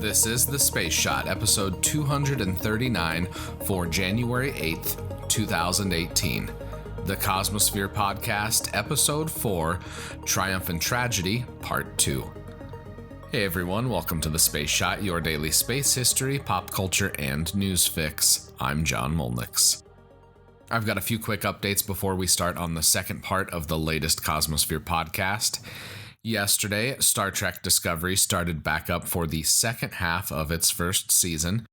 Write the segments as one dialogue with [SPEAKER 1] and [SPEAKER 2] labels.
[SPEAKER 1] This is The Space Shot, episode 239 for January 8th, 2018. The Cosmosphere Podcast, episode 4, Triumph and Tragedy, part 2. Hey everyone, welcome to The Space Shot, your daily space history, pop culture, and news fix. I'm John Molnix. I've got a few quick updates before we start on the second part of the latest Cosmosphere Podcast. Yesterday, Star Trek Discovery started back up for the second half of its first season.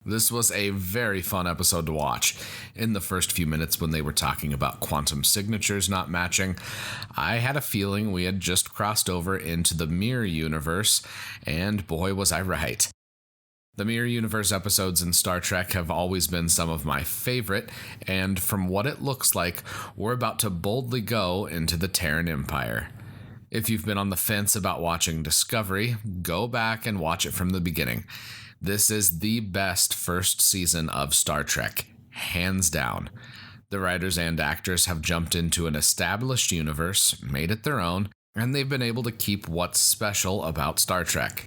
[SPEAKER 1] This was a very fun episode to watch. In the first few minutes when they were talking about quantum signatures not matching, I had a feeling we had just crossed over into the Mirror Universe, and boy was I right. The Mirror Universe episodes in Star Trek have always been some of my favorite, and from what it looks like, we're about to boldly go into the Terran Empire. If you've been on the fence about watching Discovery, go back and watch it from the beginning. This is the best first season of Star Trek, hands down. The writers and actors have jumped into an established universe, made it their own, and they've been able to keep what's special about Star Trek.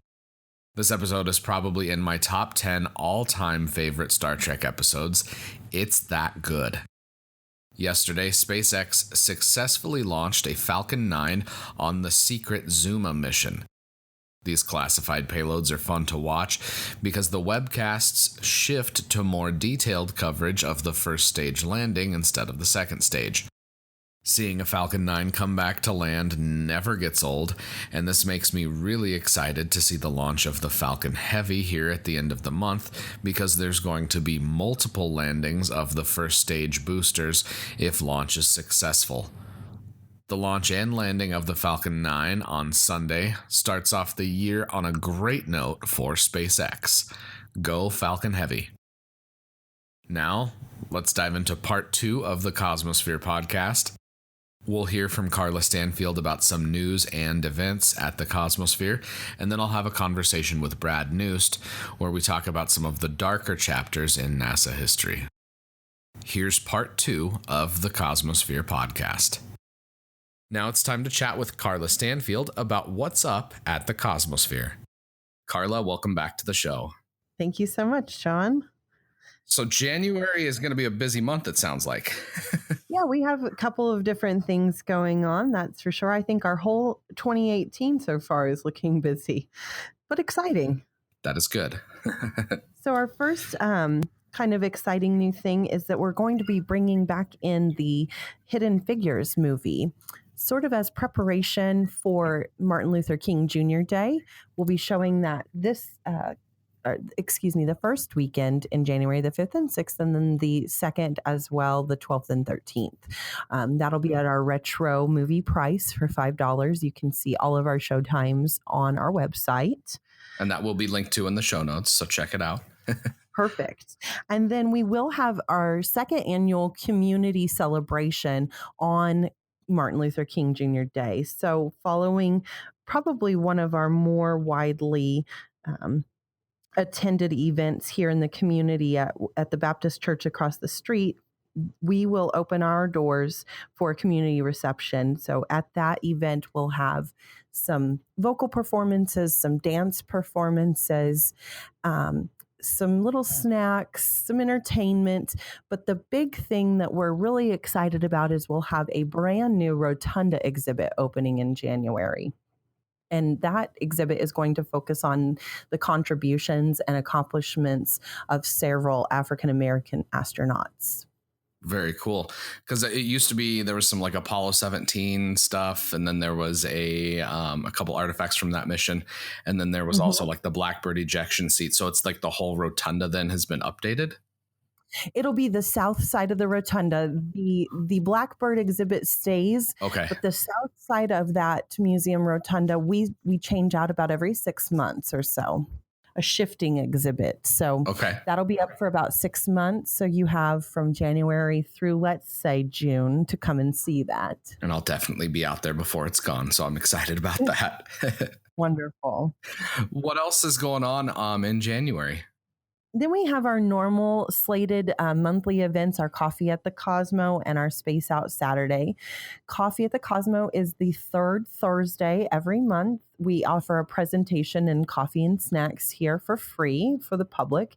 [SPEAKER 1] This episode is probably in my top 10 all-time favorite Star Trek episodes. It's that good. Yesterday, SpaceX successfully launched a Falcon 9 on the secret Zuma mission. These classified payloads are fun to watch because the webcasts shift to more detailed coverage of the first stage landing instead of the second stage. Seeing a Falcon 9 come back to land never gets old, and this makes me really excited to see the launch of the Falcon Heavy here at the end of the month, because there's going to be multiple landings of the first stage boosters if launch is successful. The launch and landing of the Falcon 9 on Sunday starts off the year on a great note for SpaceX. Go Falcon Heavy. Now, let's dive into part 2 of the Cosmosphere Podcast. We'll hear from Carla Stanfield about some news and events at the Cosmosphere, and then I'll have a conversation with Brad Noost, where we talk about some of the darker chapters in NASA history. Here's part 2 of the Cosmosphere Podcast. Now it's time to chat with Carla Stanfield about what's up at the Cosmosphere. Carla, welcome back to the show.
[SPEAKER 2] Thank you so much, John.
[SPEAKER 1] So January is going to be a busy month, it sounds like.
[SPEAKER 2] Yeah, we have a couple of different things going on, that's for sure. I think our whole 2018 so far is looking busy, but exciting.
[SPEAKER 1] That is good.
[SPEAKER 2] So our first kind of exciting new thing is that we're going to be bringing back in the Hidden Figures movie. Sort of as preparation for Martin Luther King Jr. Day. We'll be showing that the first weekend in January, the 5th and 6th, and then the second as well, the 12th and 13th. That'll be at our retro movie price for $5. You can see all of our show times on our website.
[SPEAKER 1] And that will be linked to in the show notes, so check it out.
[SPEAKER 2] Perfect. And then we will have our second annual community celebration on Martin Luther King Jr. Day. So following probably one of our more widely attended events here in the community at the Baptist Church across the street, we will open our doors for a community reception. So at that event, we'll have some vocal performances, some dance performances, some little snacks, some entertainment. But the big thing that we're really excited about is we'll have a brand new Rotunda exhibit opening in January. And that exhibit is going to focus on the contributions and accomplishments of several African-American astronauts.
[SPEAKER 1] Very cool. Because it used to be, there was some like Apollo 17 stuff, and then there was a couple artifacts from that mission. And then there was also like the Blackbird ejection seat. So it's like the whole rotunda then has been updated.
[SPEAKER 2] It'll be the south side of the rotunda. The Blackbird exhibit stays.
[SPEAKER 1] Okay.
[SPEAKER 2] But the south side of that museum rotunda, we change out about every 6 months or so. A shifting exhibit. So that'll be up for about 6 months. So you have from January through, let's say, June to come and see that.
[SPEAKER 1] And I'll definitely be out there before it's gone. So I'm excited about that.
[SPEAKER 2] Wonderful.
[SPEAKER 1] What else is going on in January?
[SPEAKER 2] Then we have our normal slated monthly events, our Coffee at the Cosmo and our Space Out Saturday. Coffee at the Cosmo is the third Thursday every month. We offer a presentation and coffee and snacks here for free for the public.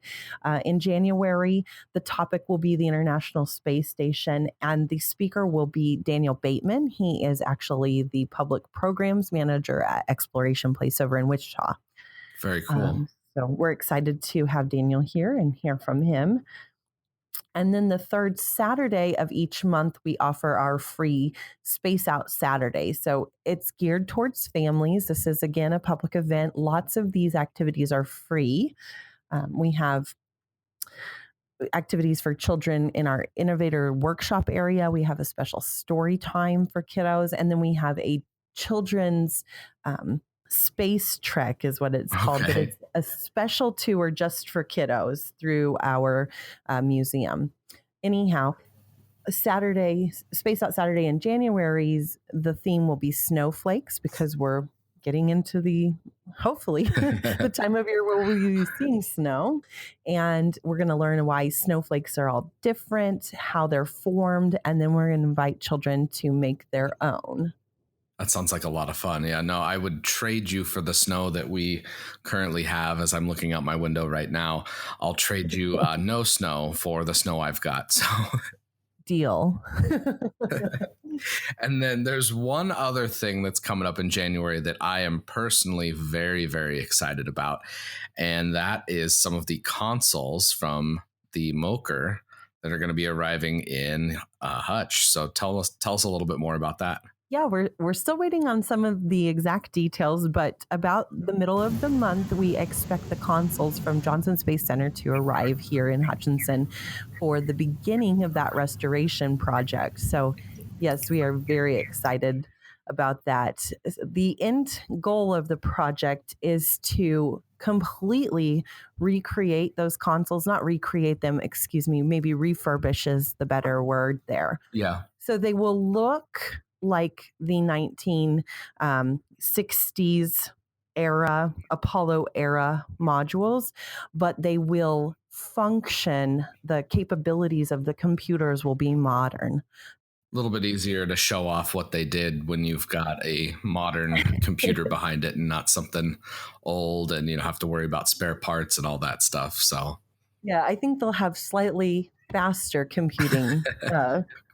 [SPEAKER 2] In January, the topic will be the International Space Station, and the speaker will be Daniel Bateman. He is actually the public programs manager at Exploration Place over in Wichita.
[SPEAKER 1] Very cool.
[SPEAKER 2] So we're excited to have Daniel here and hear from him. And then the third Saturday of each month, we offer our free Space Out Saturday. So it's geared towards families. This is, again, a public event. Lots of these activities are free. We have activities for children in our innovator workshop area. We have a special story time for kiddos. And then we have a children's space trek is what it's called, but it's a special tour just for kiddos through our museum. Anyhow, Space Out Saturday in January's, the theme will be snowflakes, because we're getting into hopefully the time of year where we'll be seeing snow. And we're going to learn why snowflakes are all different, how they're formed, and then we're going to invite children to make their own.
[SPEAKER 1] That sounds like a lot of fun. Yeah, no, I would trade you for the snow that we currently have. As I'm looking out my window right now, I'll trade you no snow for the snow I've got. So
[SPEAKER 2] deal.
[SPEAKER 1] And then there's one other thing that's coming up in January that I am personally very, very excited about. And that is some of the consoles from the MOCR that are going to be arriving in Hutch. So tell us a little bit more about that.
[SPEAKER 2] Yeah, we're still waiting on some of the exact details, but about the middle of the month, we expect the consoles from Johnson Space Center to arrive here in Hutchinson for the beginning of that restoration project. So yes, we are very excited about that. The end goal of the project is to completely recreate those consoles, not recreate them, maybe refurbish is the better word there.
[SPEAKER 1] Yeah.
[SPEAKER 2] So they will look like the 1960s era, Apollo era modules, but they will function. The capabilities of the computers will be modern.
[SPEAKER 1] A little bit easier to show off what they did when you've got a modern computer behind it and not something old and have to worry about spare parts and all that stuff. So
[SPEAKER 2] yeah, I think they'll have slightly faster computing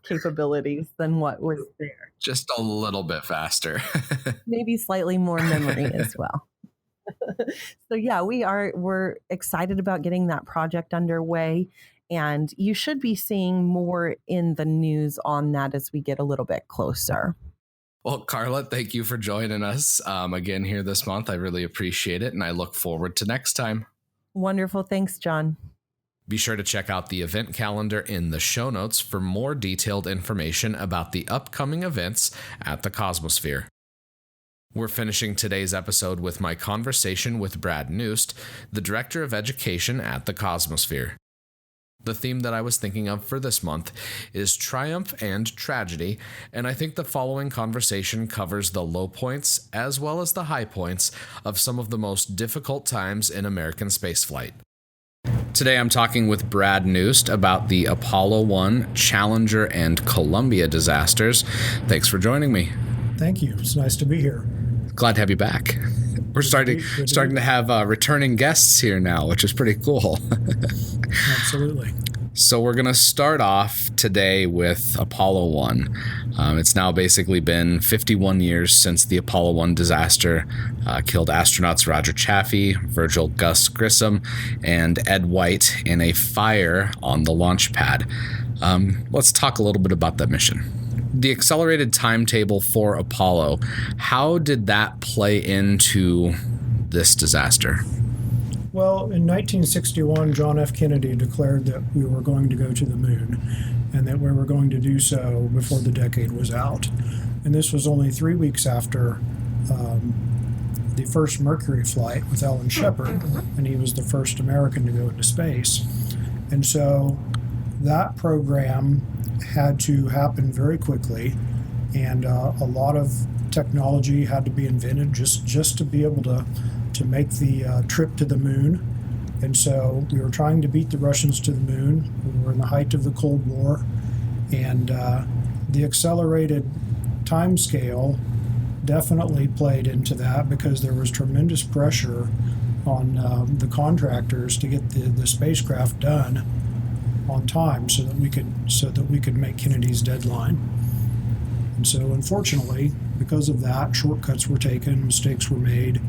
[SPEAKER 2] capabilities than what was there.
[SPEAKER 1] Just a little bit faster.
[SPEAKER 2] Maybe slightly more memory as well. So yeah, we're excited about getting that project underway, and you should be seeing more in the news on that as we get a little bit closer.
[SPEAKER 1] Well, Carla, thank you for joining us again here this month. I really appreciate it, and I look forward to next time.
[SPEAKER 2] Wonderful. Thanks, John.
[SPEAKER 1] Be sure to check out the event calendar in the show notes for more detailed information about the upcoming events at the Cosmosphere. We're finishing today's episode with my conversation with Brad Noost, the Director of Education at the Cosmosphere. The theme that I was thinking of for this month is triumph and tragedy, and I think the following conversation covers the low points as well as the high points of some of the most difficult times in American spaceflight. Today I'm talking with Brad Noost about the Apollo 1, Challenger, and Columbia disasters. Thanks for joining me.
[SPEAKER 3] Thank you. It's nice to be here.
[SPEAKER 1] Glad to have you back. We're starting to have returning guests here now, which is pretty cool.
[SPEAKER 3] Absolutely.
[SPEAKER 1] So we're going to start off today with Apollo 1. It's now basically been 51 years since the Apollo 1 disaster killed astronauts Roger Chaffee, Virgil Gus Grissom, and Ed White in a fire on the launch pad. Let's talk a little bit about that mission. The accelerated timetable for Apollo, how did that play into this disaster?
[SPEAKER 3] Well, in 1961, John F. Kennedy declared that we were going to go to the moon and that we were going to do so before the decade was out. And this was only 3 weeks after the first Mercury flight with Alan Shepard, and he was the first American to go into space. And so that program had to happen very quickly, and a lot of technology had to be invented just to be able to make the trip to the moon. And so we were trying to beat the Russians to the moon. We were in the height of the Cold War. And the accelerated time scale definitely played into that, because there was tremendous pressure on the contractors to get the spacecraft done on time so that we could make Kennedy's deadline. And so unfortunately, because of that, shortcuts were taken, mistakes were made,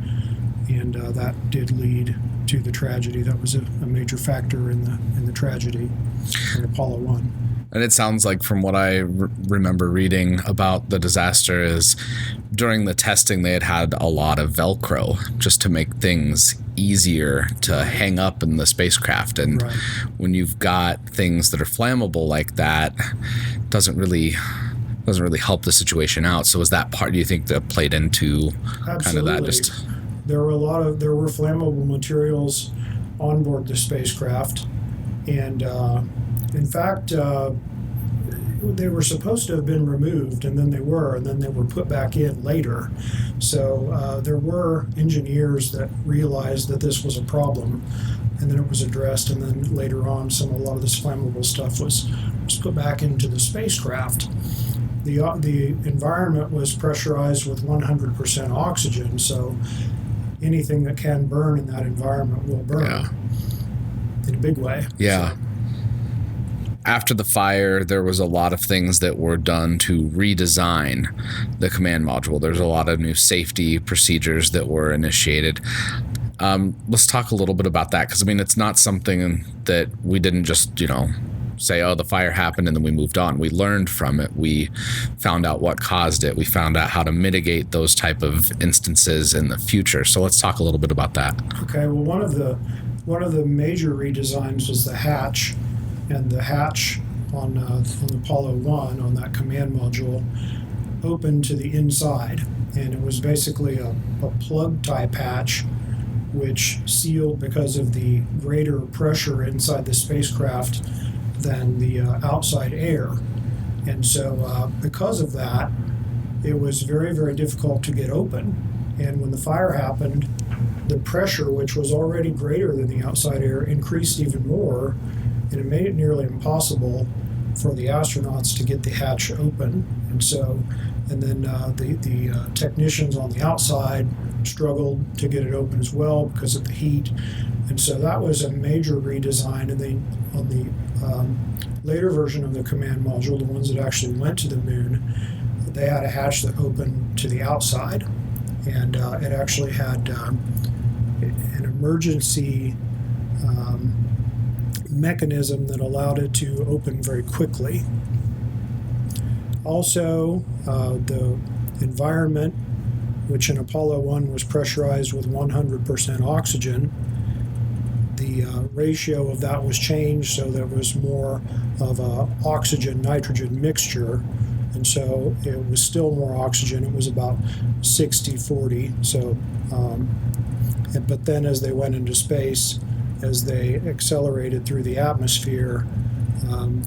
[SPEAKER 3] and that did lead to the tragedy. That was a major factor in the tragedy in Apollo 1.
[SPEAKER 1] And it sounds like, from what I remember reading about the disaster, is during the testing they had a lot of Velcro just to make things easier to hang up in the spacecraft. And when you've got things that are flammable like that, it doesn't really help the situation out. So is that part, do you think, that played into kind of that? Just
[SPEAKER 3] there were flammable materials on board the spacecraft, and in fact, they were supposed to have been removed, and then they were put back in later. So there were engineers that realized that this was a problem, and then it was addressed, and then later on a lot of this flammable stuff was put back into the spacecraft. The environment was pressurized with 100% oxygen, so anything that can burn in that environment will burn in a big way.
[SPEAKER 1] Yeah.
[SPEAKER 3] So,
[SPEAKER 1] after the fire, there was a lot of things that were done to redesign the command module. There's a lot of new safety procedures that were initiated. Let's talk a little bit about that, because, I mean, it's not something that we didn't just, say, oh, the fire happened and then we moved on. We learned from it. We found out what caused it. We found out how to mitigate those type of instances in the future. So let's talk a little bit about that.
[SPEAKER 3] Okay, well, one of the major redesigns was the hatch. And the hatch on Apollo 1, on that command module, opened to the inside. And it was basically a plug-type hatch, which sealed because of the greater pressure inside the spacecraft than the outside air. And so because of that, it was very, very difficult to get open. And when the fire happened, the pressure, which was already greater than the outside air, increased even more. And it made it nearly impossible for the astronauts to get the hatch open. And then the technicians on the outside struggled to get it open as well because of the heat. And so that was a major redesign. And then on the later version of the command module, the ones that actually went to the moon, they had a hatch that opened to the outside. And it actually had an emergency mechanism that allowed it to open very quickly. Also, the environment, which in Apollo 1 was pressurized with 100% oxygen, the ratio of that was changed so there was more of a oxygen-nitrogen mixture, and so it was still more oxygen. It was about 60-40. So, but then as they went into space, as they accelerated through the atmosphere,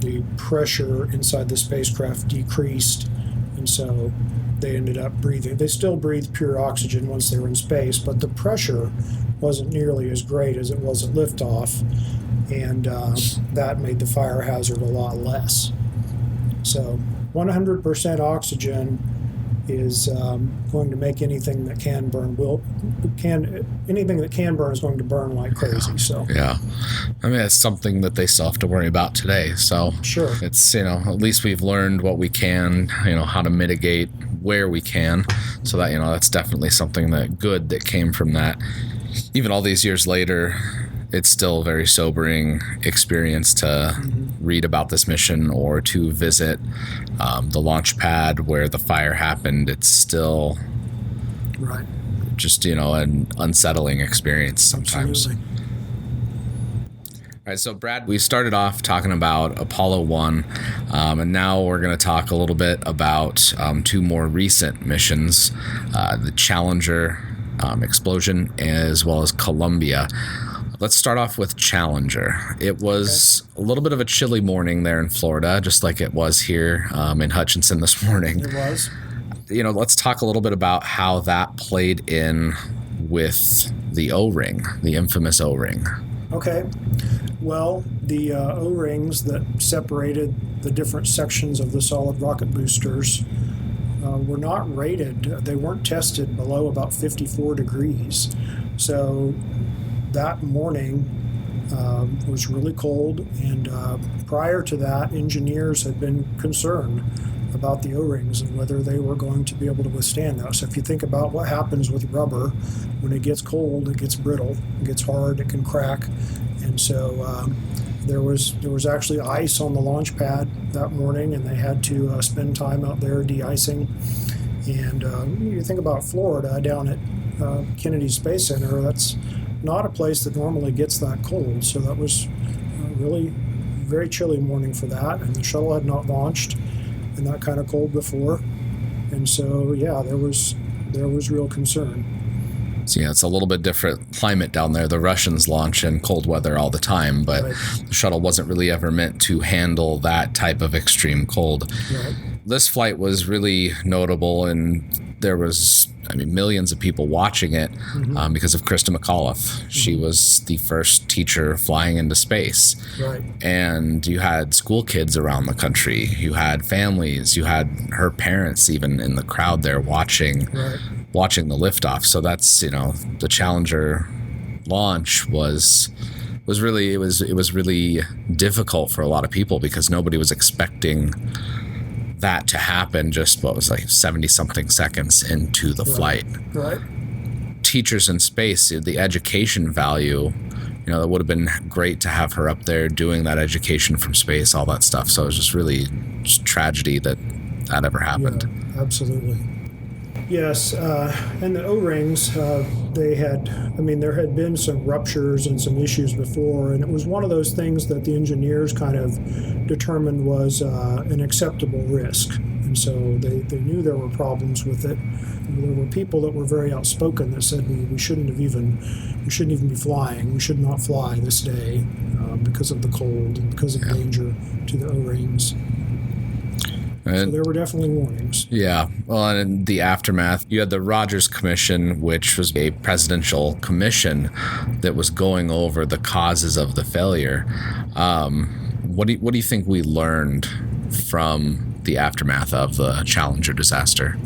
[SPEAKER 3] the pressure inside the spacecraft decreased, and so they ended up breathing. They still breathed pure oxygen once they were in space, but the pressure wasn't nearly as great as it was at liftoff, and that made the fire hazard a lot less. So 100% oxygen is going to make anything that can burn anything that can burn is going to burn like crazy. So
[SPEAKER 1] yeah, I mean, it's something that they still have to worry about today. So
[SPEAKER 3] sure,
[SPEAKER 1] it's at least we've learned what we can, how to mitigate where we can. So that that's definitely something that came from that. Even all these years later, it's still a very sobering experience to read about this mission or to visit the launch pad where the fire happened. It's still just, an unsettling experience sometimes.
[SPEAKER 3] Absolutely.
[SPEAKER 1] All right, so Brad, we started off talking about Apollo 1, and now we're going to talk a little bit about two more recent missions, the Challenger explosion as well as Columbia. Let's start off with Challenger. It was a little bit of a chilly morning there in Florida, just like it was here in Hutchinson this morning.
[SPEAKER 3] It was.
[SPEAKER 1] Let's talk a little bit about how that played in with the O-ring, the infamous O-ring.
[SPEAKER 3] Okay. Well, the O-rings that separated the different sections of the solid rocket boosters were not rated. They weren't tested below about 54 degrees. So that morning was really cold, and prior to that, engineers had been concerned about the O-rings and whether they were going to be able to withstand that. So if you think about what happens with rubber, when it gets cold, it gets brittle, it gets hard, it can crack. And so there was actually ice on the launch pad that morning, and they had to spend time out there de-icing. And you think about Florida down at Kennedy Space Center, that's not a place that normally gets that cold. So that was really very chilly morning for that, and the shuttle had not launched in that kind of cold before. And so, yeah, there was real concern.
[SPEAKER 1] So, yeah, it's a little bit different climate down there. The Russians launch in cold weather all the time, but
[SPEAKER 3] Right.
[SPEAKER 1] the shuttle wasn't really ever meant to handle that type of extreme cold.
[SPEAKER 3] Right.
[SPEAKER 1] This flight was really notable, and there was, millions of people watching it because of Krista McAuliffe. She was the first teacher flying into space.
[SPEAKER 3] Right.
[SPEAKER 1] And you had school kids around the country. You had families. You had her parents even in the crowd there watching
[SPEAKER 3] Right.
[SPEAKER 1] the liftoff. So that's, the Challenger launch was really, it was really difficult for a lot of people because nobody was expecting that to happen just 70 something seconds into the flight.
[SPEAKER 3] Right.
[SPEAKER 1] Teachers in space, the education value, that would have been great to have her up there doing that education from space, all that stuff. So it was just really tragedy that ever happened.
[SPEAKER 3] Yeah, absolutely. Yes, and the O-rings, there had been some ruptures and some issues before, and it was one of those things that the engineers kind of determined was an acceptable risk. And so they knew there were problems with it. There were people that were very outspoken that said we shouldn't even be flying. We should not fly this day because of the cold and because of danger to the O-rings. So there were definitely warnings.
[SPEAKER 1] Yeah. Well, and in the aftermath, you had the Rogers Commission, which was a presidential commission that was going over the causes of the failure. What do you think we learned from the aftermath of the Challenger disaster?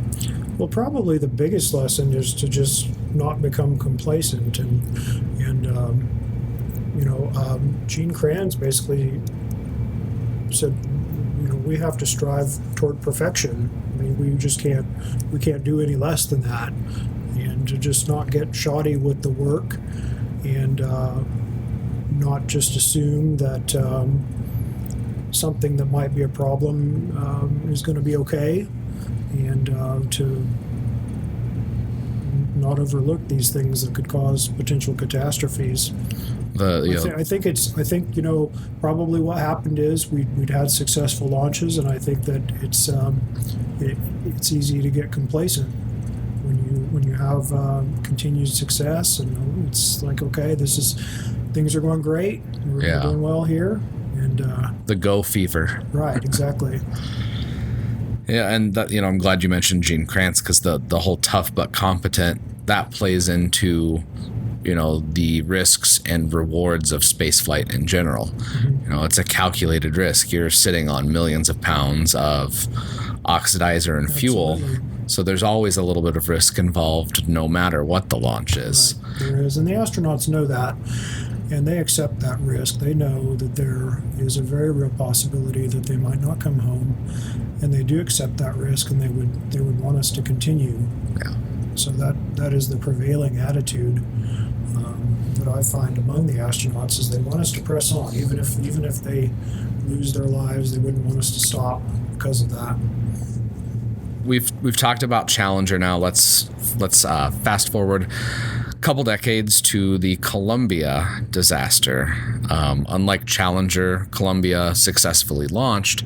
[SPEAKER 3] Well, probably the biggest lesson is to just not become complacent, and Gene Kranz basically said, we have to strive toward perfection. We can't do any less than that, and to just not get shoddy with the work, and not just assume that something that might be a problem is going to be okay, and to not overlook these things that could cause potential catastrophes. I think probably what happened is we'd had successful launches, and I think that it's easy to get complacent when you have continued success, and it's like, okay, things are going great, we're doing well here, and
[SPEAKER 1] the go fever.
[SPEAKER 3] Right, exactly.
[SPEAKER 1] Yeah, and that, I'm glad you mentioned Gene Kranz, because the whole tough but competent, that plays into the risks and rewards of spaceflight in general. It's a calculated risk. You're sitting on millions of pounds of oxidizer and fuel.
[SPEAKER 3] Absolutely.
[SPEAKER 1] So there's always a little bit of risk involved no matter what the launch is.
[SPEAKER 3] Right. There is, and the astronauts know that, and they accept that risk. They know that there is a very real possibility that they might not come home, and they do accept that risk, and they would want us to continue.
[SPEAKER 1] Yeah.
[SPEAKER 3] So that is the prevailing attitude that I find among the astronauts, is they want us to press on, even if they lose their lives. They wouldn't want us to stop because of that.
[SPEAKER 1] We've talked about Challenger now. Let's fast forward a couple decades to the Columbia disaster. Unlike Challenger, Columbia successfully launched,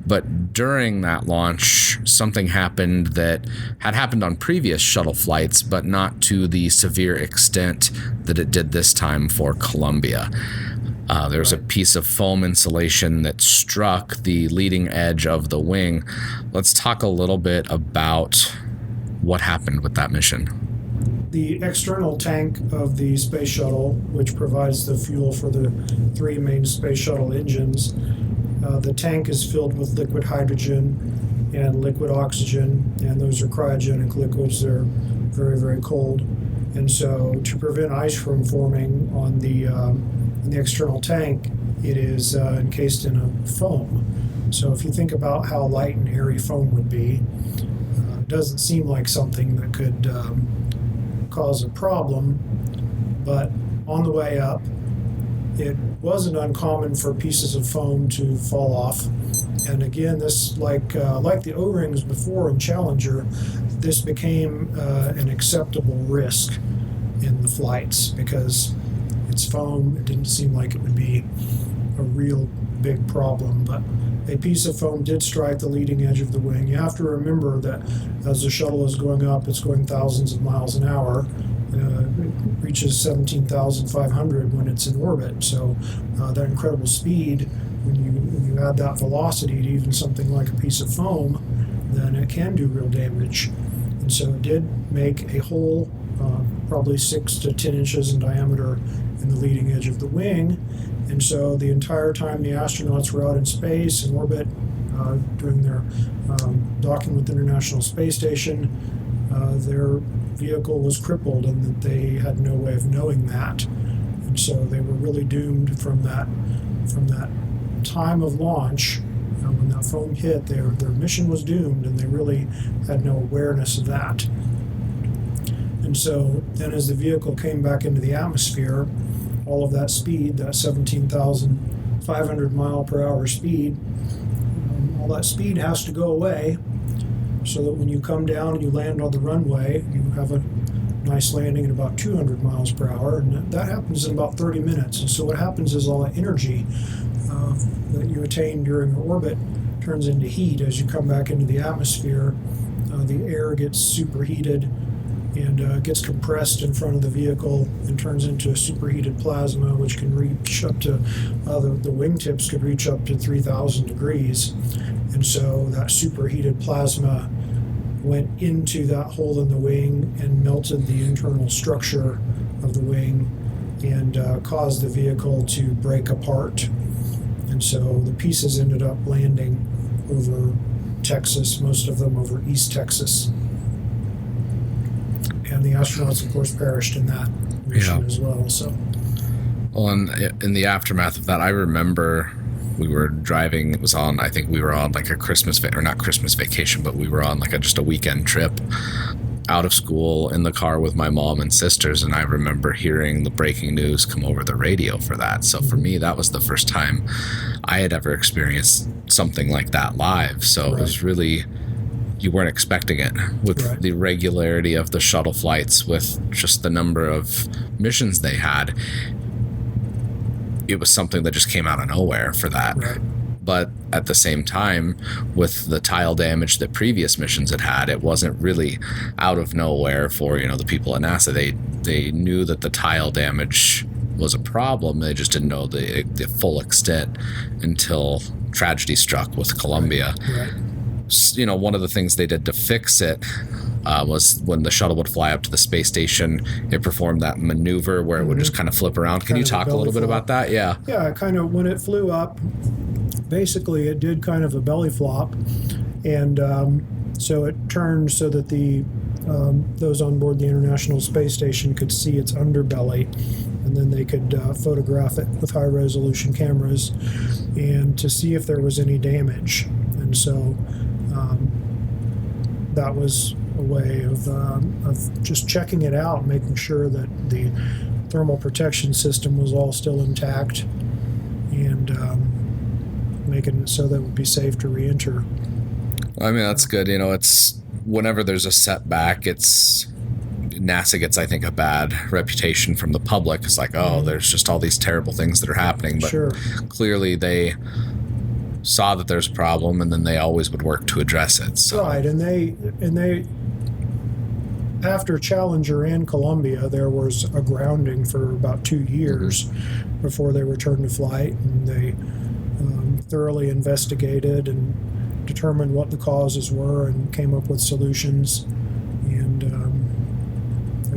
[SPEAKER 1] but during that launch, something happened that had happened on previous shuttle flights, but not to the severe extent that it did this time for Columbia. There was a piece of foam insulation that struck the leading edge of the wing. Let's talk a little bit about what happened with that mission.
[SPEAKER 3] The external tank of the space shuttle, which provides the fuel for the 3 main space shuttle engines, the tank is filled with liquid hydrogen and liquid oxygen, and those are cryogenic liquids. They're very, very cold. And so to prevent ice from forming on the external tank, it is encased in a foam. So if you think about how light and airy foam would be, it doesn't seem like something that could cause a problem, but on the way up, it wasn't uncommon for pieces of foam to fall off. And again, this, like the O-rings before in Challenger, this became an acceptable risk in the flights because it's foam. It didn't seem like it would be a real big problem, but a piece of foam did strike the leading edge of the wing. You have to remember that as the shuttle is going up, it's going thousands of miles an hour. It reaches 17,500 when it's in orbit. So that incredible speed, when you add that velocity to even something like a piece of foam, then it can do real damage. And so it did make a hole probably 6 to 10 inches in diameter in the leading edge of the wing. And so the entire time the astronauts were out in space, in orbit, doing their docking with the International Space Station, their vehicle was crippled, and that they had no way of knowing that. And so they were really doomed from that time of launch. When that foam hit, their mission was doomed, and they really had no awareness of that. And so then as the vehicle came back into the atmosphere, all of that speed, that 17,500 mile per hour speed, all that speed has to go away so that when you come down and you land on the runway, you have a nice landing at about 200 miles per hour, and that happens in about 30 minutes. And so what happens is all that energy that you attain during your orbit turns into heat as you come back into the atmosphere. The air gets superheated and gets compressed in front of the vehicle and turns into a superheated plasma, which can reach up to, the wingtips could reach up to 3,000 degrees. And so that superheated plasma went into that hole in the wing and melted the internal structure of the wing and caused the vehicle to break apart. And so the pieces ended up landing over Texas, most of them over East Texas. And the astronauts, of course, perished in that mission as well. So,
[SPEAKER 1] well, and in the aftermath of that, I remember we were driving. It was on, I think we were on like a not Christmas vacation, but we were on like just a weekend trip out of school in the car with my mom and sisters. And I remember hearing the breaking news come over the radio for that. So for me, that was the first time I had ever experienced something like that live. So It was really, you weren't expecting it with the regularity of the shuttle flights, with just the number of missions they had. It was something that just came out of nowhere for that.
[SPEAKER 3] Right.
[SPEAKER 1] But at the same time, with the tile damage that previous missions had, it wasn't really out of nowhere for, the people at NASA. They knew that the tile damage was a problem. They just didn't know the full extent until tragedy struck with Columbia.
[SPEAKER 3] Right.
[SPEAKER 1] One of the things they did to fix it was when the shuttle would fly up to the space station, it performed that maneuver where it would just kind of flip around. Can you talk a little bit about that? Yeah.
[SPEAKER 3] Yeah, kind of when it flew up, basically it did kind of a belly flop. And so it turned so that those on board the International Space Station could see its underbelly, and then they could photograph it with high-resolution cameras and to see if there was any damage. And so that was a way of just checking it out, making sure that the thermal protection system was all still intact, and making it so that it would be safe to re-enter.
[SPEAKER 1] I mean, that's good. It's whenever there's a setback, NASA gets, I think, a bad reputation from the public. It's like, there's just all these terrible things that are happening. But clearly they saw that there's a problem, and then they always would work to address it. So.
[SPEAKER 3] Right, and they after Challenger and Columbia, there was a grounding for about 2 years before they returned to flight, and they thoroughly investigated and determined what the causes were and came up with solutions. And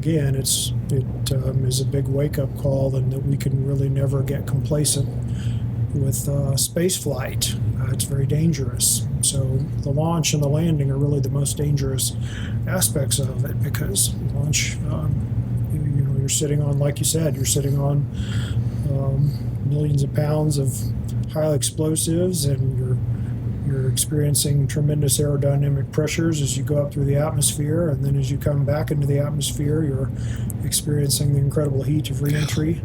[SPEAKER 3] again, it is a big wake-up call, and that we can really never get complacent with space flight. It's very dangerous. So the launch and the landing are really the most dangerous aspects of it, because launch, you're sitting on, like you said, you're sitting on millions of pounds of highly explosives, and you're experiencing tremendous aerodynamic pressures as you go up through the atmosphere, and then as you come back into the atmosphere, you're experiencing the incredible heat of re-entry.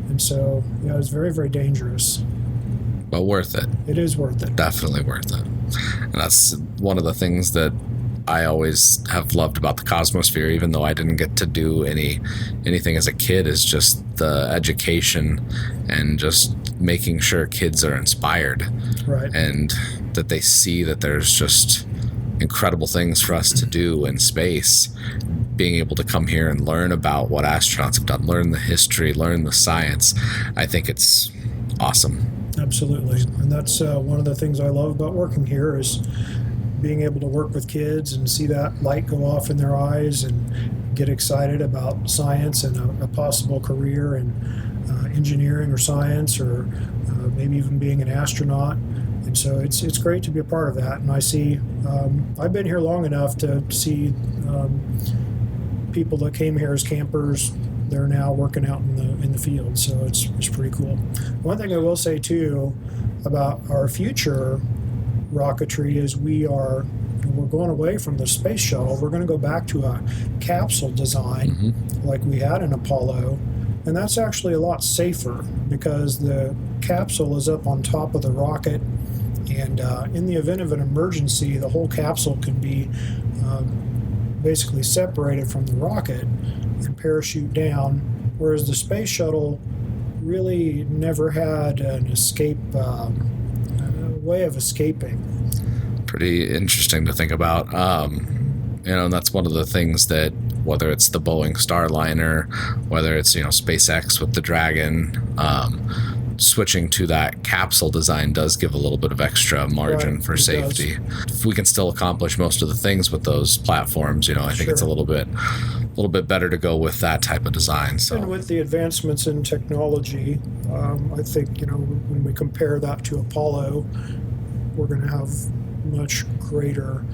[SPEAKER 3] And so, it's very, very dangerous.
[SPEAKER 1] But worth it.
[SPEAKER 3] It is worth it.
[SPEAKER 1] Definitely worth it. And that's one of the things that I always have loved about the Cosmosphere, even though I didn't get to do anything as a kid, is just the education and just making sure kids are inspired.
[SPEAKER 3] Right.
[SPEAKER 1] And that they see that there's just incredible things for us to do in space. Being able to come here and learn about what astronauts have done, learn the history, learn the science. I think it's awesome.
[SPEAKER 3] Absolutely. And that's one of the things I love about working here, is being able to work with kids and see that light go off in their eyes and get excited about science and a possible career in engineering or science, or maybe even being an astronaut. And so it's great to be a part of that. And I see, I've been here long enough to see people that came here as campers, they're now working out in the field. So it's pretty cool. One thing I will say too about our future rocketry is we're going away from the space shuttle. We're going to go back to a capsule design like we had in Apollo. And that's actually a lot safer, because the capsule is up on top of the rocket, and in the event of an emergency, the whole capsule can be basically separated from the rocket and parachute down, whereas the space shuttle really never had an escape, way of escaping.
[SPEAKER 1] Pretty interesting to think about. And that's one of the things that, whether it's the Boeing Starliner, whether it's, SpaceX with the Dragon, switching to that capsule design does give a little bit of extra margin for safety. If we can still accomplish most of the things with those platforms, I think it's a little bit better to go with that type of design. So.
[SPEAKER 3] And with the advancements in technology, I think, when we compare that to Apollo, we're going to have much greater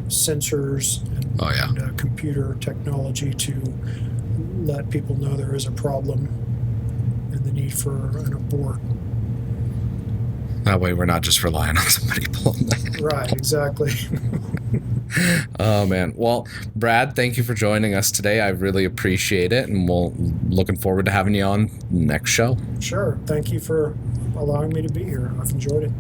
[SPEAKER 3] sensors and computer technology to let people know there is a problem and the need for an abort.
[SPEAKER 1] That way we're not just relying on somebody pulling that.
[SPEAKER 3] Right, exactly.
[SPEAKER 1] Oh, man. Well, Brad, thank you for joining us today. I really appreciate it, and we'll looking forward to having you on next show.
[SPEAKER 3] Sure. Thank you for allowing me to be here. I've enjoyed it.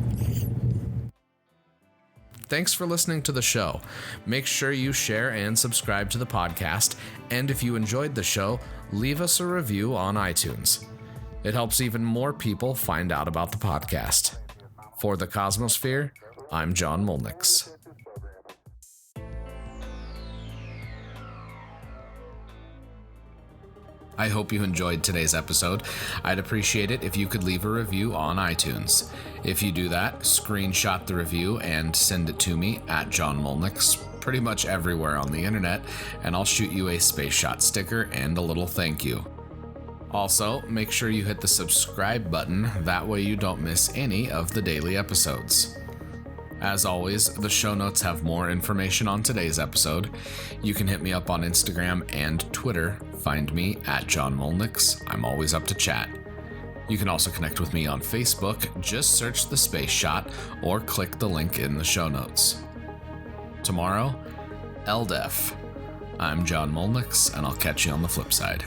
[SPEAKER 1] Thanks for listening to the show. Make sure you share and subscribe to the podcast, and if you enjoyed the show, leave us a review on iTunes. It helps even more people find out about the podcast. For the Cosmosphere, I'm John Molnix. I hope you enjoyed today's episode. I'd appreciate it if you could leave a review on iTunes. If you do that, screenshot the review and send it to me at John Molnix, pretty much everywhere on the internet, and I'll shoot you a Space Shot sticker and a little thank you. Also, make sure you hit the subscribe button, that way you don't miss any of the daily episodes. As always, the show notes have more information on today's episode. You can hit me up on Instagram and Twitter. Find me at John Molnix. I'm always up to chat. You can also connect with me on Facebook. Just search The Space Shot or click the link in the show notes. Tomorrow, LDEF. I'm John Molnix, and I'll catch you on the flip side.